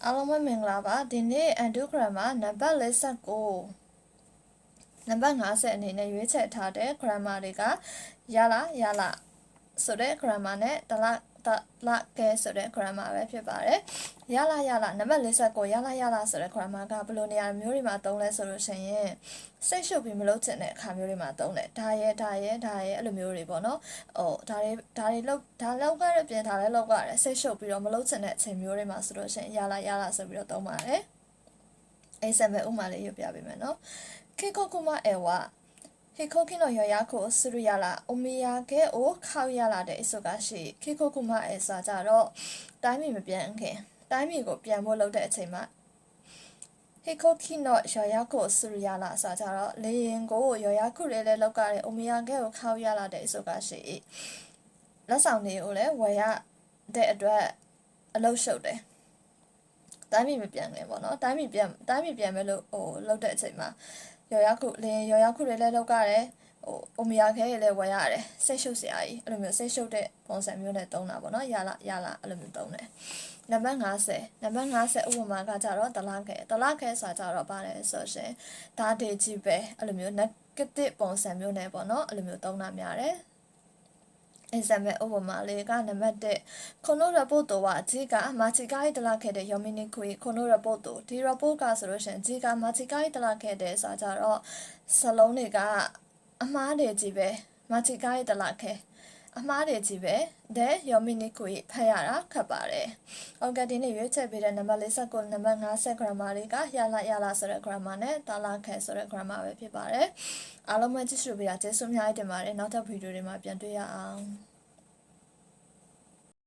အားလုံးပဲမင်္ဂလာပါဒီနေ့ undo grammar နံပါတ်49နံပါတ်50အနေနဲ့ရွေးချယ်ထားတဲ့ grammar တွေကရလာဆိုတဲ့ grammar နဲ့တလကဲဆိုတဲ့ grammar ပဲဖြစ်ပါတယ်ရလာနံပါတ်49ရလာဆိုတဲ့ grammar ကဘယ်လိုနေရာမျိုးတွေမှာသုံးလဲဆိုလို့ရှိရင်စိတ်ရှုပ်ပြီးမလုပ်ချင်တဲ့အခါမျိုးတွေမှာသုံးတယ်ဒါရဲအဲ့လိုမျိုးတွေပေါ့နော်ဒါလောက်ခဲ့တဲ့ပြင်ဒါလည်းလောက်ရတယ်စိတ်ရှုပ်ပြီးတော့မလုပ်ချင်တဲ့အချိန်မျိုးတွေမှာဆိုလို့ရှိရင်ရလာဆိုပြီးတော့သုံးပါတယ်အဲ့ဆက်မဲ့ဥမာလေးရွတ်ပြပေးမယ်နော်ခေコクマエは飛行機の予約をするやらお土産を買うやらで忙しいခေコクマエဆိုကြတော့တိုင်းပြည်မပြန်ခင်တိုင်းပြည်ကိုပြန်ဖို့လုပ်တဲ့အချိန်မှာ飛行機の予約をするやらဆိုကြတော့လေယာဉ်ကို予約တွေလည်းလုပ်ကြတယ်お土産を買うやらで忙しいလက်ဆောင်တွေကိုလည်းဝယ်ရတဲ့အတွက်အလုပ်ရှုပ်တယ်တိုင်းပြည်မပြန်ခင်ပေါ့နော်တိုင်းပြည်ပြန်မယ်လို့လုပ်တဲ့အချိန်မှာရော်ရခုတွေလည်းလောက်ရတယ်အိုမီယာခဲတွေလည်းဝယ်ရတယ်စိတ်ရှုပ်စရာကြီးအဲ့လိုမျိုးစိတ်ရှုပ်တဲ့ပုံစံမျိုးနဲ့သုံးတာပေါ့နော်ရလာအဲ့လိုမျိုးသုံးတယ်နံပါတ်50ဥပမာကကြတော့တလားခဲဆိုကြတော့ပါတယ်ဆိုရှင်ဒါဒေကြီးပဲအဲ့လိုမျိုး negative ပုံစံမျိုးနဲ့ပေါ့နော်အဲ့လိုမျိုးသုံးတာများတယ်example ဥပမာလေးကနံပါတ်1このレポートは字が間違いだらけで読みにくいこのレポートဒီ report ကဆိုလို့ရှိရင်字が間違いだらけでဆိုကြတော့စလုံးတွေကအမှားတွေကြီးပဲ間違いだらけအမှားတွေကြီးပဲတဲ့読みにくいဖတ်ရတာခက်ပါတယ်ဟုတ်ကဲ့ဒီနေ့ရွေးချယ်ပေးတဲ့နံပါတ်49နံပါတ်50 grammar တွေကရလာဆိုတဲ့ grammar နဲ့တာလာခဲဆိုတဲ့ grammar ပဲဖြစ်ပါတယ်အားလုံးပဲကြည့်ရှုပေးတာကျေးဇူးအများကြီးတင်ပါတယ်နောက်ထပ်ဗီဒီယိုတွေမှာပြန်တွေ့ရအောင်